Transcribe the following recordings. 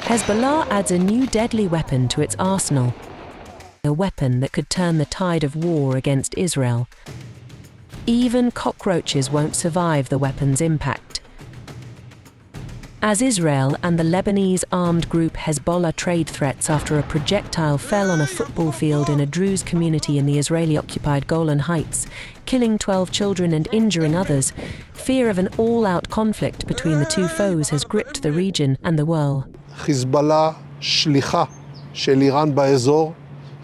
Hezbollah adds a new deadly weapon to its arsenal, a weapon that could turn the tide of war against Israel. Even cockroaches won't survive the weapon's impact. As Israel and the Lebanese armed group Hezbollah trade threats after a projectile fell on a football field in a Druze community in the Israeli-occupied Golan Heights, killing 12 children and injuring others, fear of an all-out conflict between the two foes has gripped the region and the world. חיזבאללה שליחה של איראן באזור.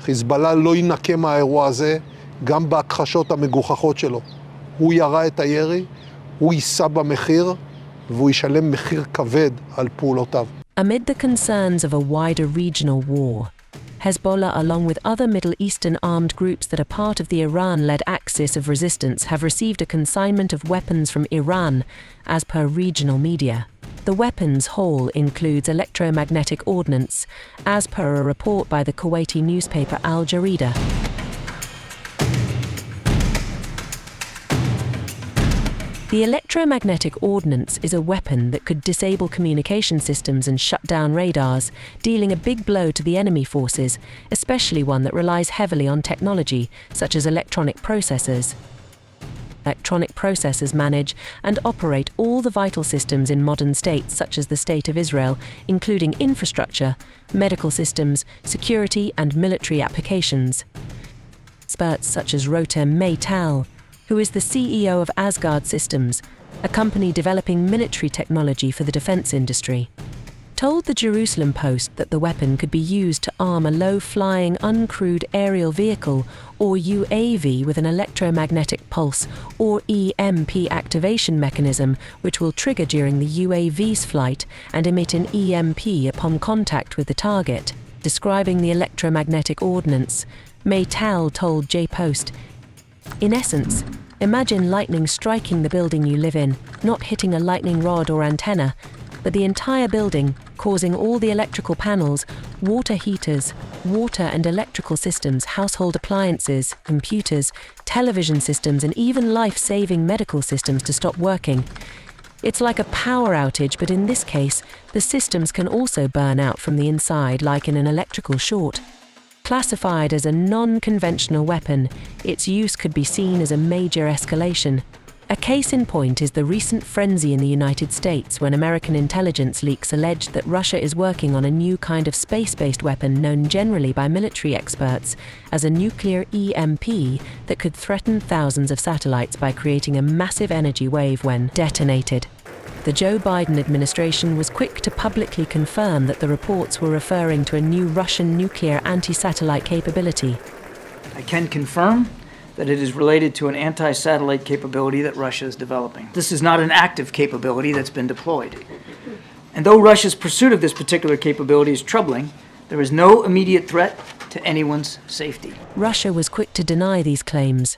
חיזבאללה לא ינקה מהאירוע הזה, גם בהכחשות המגוחכות שלו. הוא ירה את הירי, הוא יישא במחיר, והוא ישלם מחיר כבד על פעולותיו. Amid the concerns of a wider regional war, Hezbollah, along with other Middle Eastern armed groups that are part of the Iran-led axis of resistance, have received a consignment of weapons from Iran, as per regional media. The weapons haul includes electromagnetic ordnance, as per a report by the Kuwaiti newspaper Al Jarida. The electromagnetic ordnance is a weapon that could disable communication systems and shut down radars, dealing a big blow to the enemy forces, especially one that relies heavily on technology, such as electronic processors. Electronic processors manage and operate all the vital systems in modern states, such as the State of Israel, including infrastructure, medical systems, security and military applications. Experts such as Rotem Meital, who is the CEO of Asgard Systems, a company developing military technology for the defense industry, told the Jerusalem Post that the weapon could be used to arm a low-flying uncrewed aerial vehicle or UAV with an electromagnetic pulse or EMP activation mechanism which will trigger during the UAV's flight and emit an EMP upon contact with the target. Describing the electromagnetic ordnance, Meital told J-Post, "In essence, imagine lightning striking the building you live in, not hitting a lightning rod or antenna, but the entire building, causing all the electrical panels, water heaters, water and electrical systems, household appliances, computers, television systems, and even life-saving medical systems to stop working. It's like a power outage, but in this case, the systems can also burn out from the inside, like in an electrical short." Classified as a non-conventional weapon, its use could be seen as a major escalation. A case in point is the recent frenzy in the United States when American intelligence leaks alleged that Russia is working on a new kind of space-based weapon known generally by military experts as a nuclear EMP that could threaten thousands of satellites by creating a massive energy wave when detonated. The Joe Biden administration was quick to publicly confirm that the reports were referring to a new Russian nuclear anti-satellite capability. I can confirm that it is related to an anti-satellite capability that Russia is developing. This is not an active capability that's been deployed. And though Russia's pursuit of this particular capability is troubling, there is no immediate threat to anyone's safety. Russia was quick to deny these claims.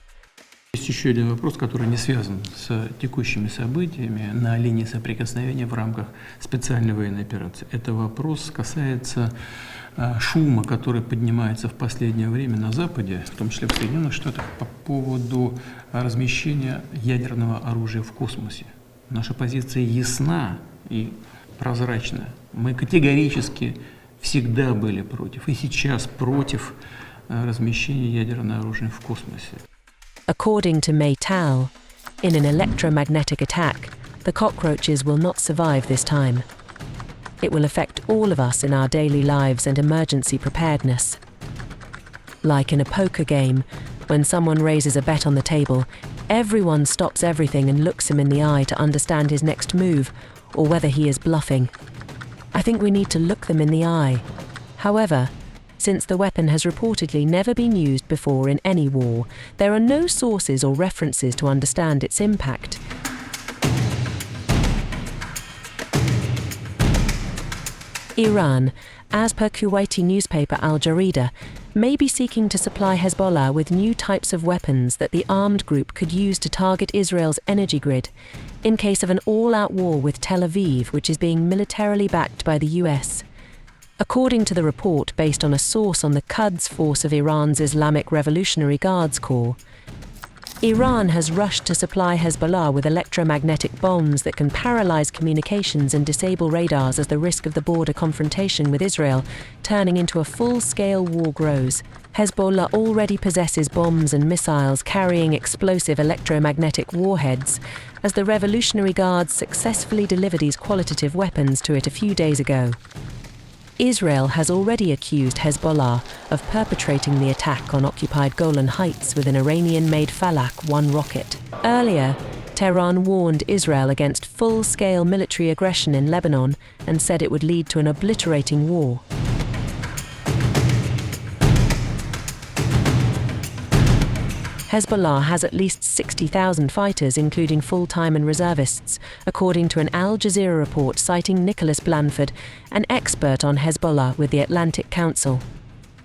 Есть еще один вопрос, который не связан с текущими событиями на линии соприкосновения в рамках специальной военной операции. Это вопрос касается шума, который поднимается в последнее время на Западе, в том числе в Соединенных Штатах, по поводу размещения ядерного оружия в космосе. Наша позиция ясна и прозрачна. Мы категорически всегда были против, и сейчас против размещения ядерного оружия в космосе. According to Meital, in an electromagnetic attack, the cockroaches will not survive this time. It will affect all of us in our daily lives and emergency preparedness. Like in a poker game, when someone raises a bet on the table, everyone stops everything and looks him in the eye to understand his next move or whether he is bluffing. I think we need to look them in the eye. However, since the weapon has reportedly never been used before in any war, there are no sources or references to understand its impact. Iran, as per Kuwaiti newspaper Al Jarida, may be seeking to supply Hezbollah with new types of weapons that the armed group could use to target Israel's energy grid, in case of an all-out war with Tel Aviv, which is being militarily backed by the US. According to the report based on a source on the Quds force of Iran's Islamic Revolutionary Guards Corps, Iran has rushed to supply Hezbollah with electromagnetic bombs that can paralyze communications and disable radars as the risk of the border confrontation with Israel turning into a full-scale war grows. Hezbollah already possesses bombs and missiles carrying explosive electromagnetic warheads, as the Revolutionary Guards successfully delivered these qualitative weapons to it a few days ago. Israel has already accused Hezbollah of perpetrating the attack on occupied Golan Heights with an Iranian-made Falak 1 rocket. Earlier, Tehran warned Israel against full-scale military aggression in Lebanon and said it would lead to an obliterating war. Hezbollah has at least 60,000 fighters, including full-time and reservists, according to an Al Jazeera report citing Nicholas Blanford, an expert on Hezbollah with the Atlantic Council.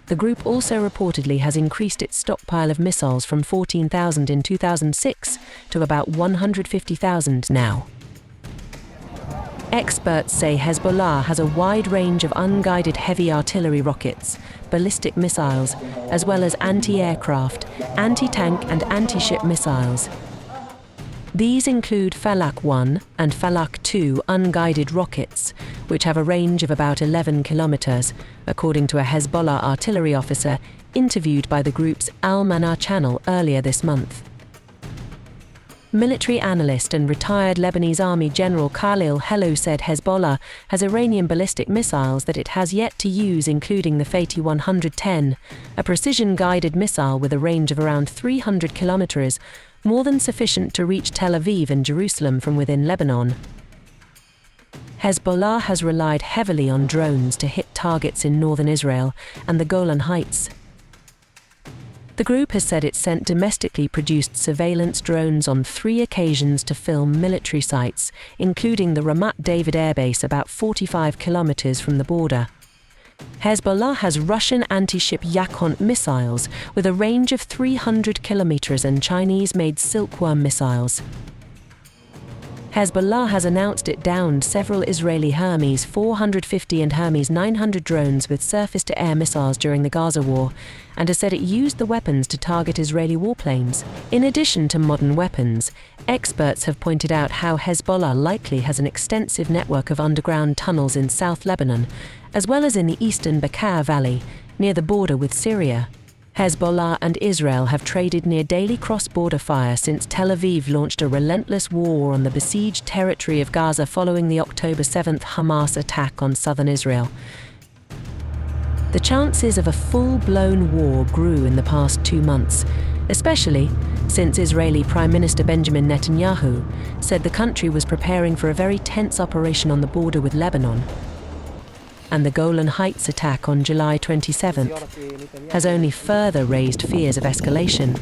The group also reportedly has increased its stockpile of missiles from 14,000 in 2006 to about 150,000 now. Experts say Hezbollah has a wide range of unguided heavy artillery rockets, ballistic missiles, as well as anti-aircraft, anti-tank and anti-ship missiles. These include Falak 1 and Falak 2 unguided rockets, which have a range of about 11 kilometers, according to a Hezbollah artillery officer interviewed by the group's Al-Manar channel earlier this month. Military analyst and retired Lebanese Army General Khalil Hello said Hezbollah has Iranian ballistic missiles that it has yet to use, including the Fatih 110, a precision-guided missile with a range of around 300 kilometers, more than sufficient to reach Tel Aviv and Jerusalem from within Lebanon. Hezbollah has relied heavily on drones to hit targets in northern Israel and the Golan Heights. The group has said it sent domestically produced surveillance drones on 3 occasions to film military sites, including the Ramat David Air Base about 45 kilometers from the border. Hezbollah has Russian anti-ship Yakont missiles with a range of 300 kilometers and Chinese-made Silkworm missiles. Hezbollah has announced it downed several Israeli Hermes 450 and Hermes 900 drones with surface-to-air missiles during the Gaza war, and has said it used the weapons to target Israeli warplanes. In addition to modern weapons, experts have pointed out how Hezbollah likely has an extensive network of underground tunnels in South Lebanon, as well as in the eastern Bekaa Valley, near the border with Syria. Hezbollah and Israel have traded near daily cross-border fire since Tel Aviv launched a relentless war on the besieged territory of Gaza following the October 7th Hamas attack on southern Israel. The chances of a full-blown war grew in the past 2 months, especially since Israeli Prime Minister Benjamin Netanyahu said the country was preparing for a very tense operation on the border with Lebanon. And the Golan Heights attack on July 27th has only further raised fears of escalation.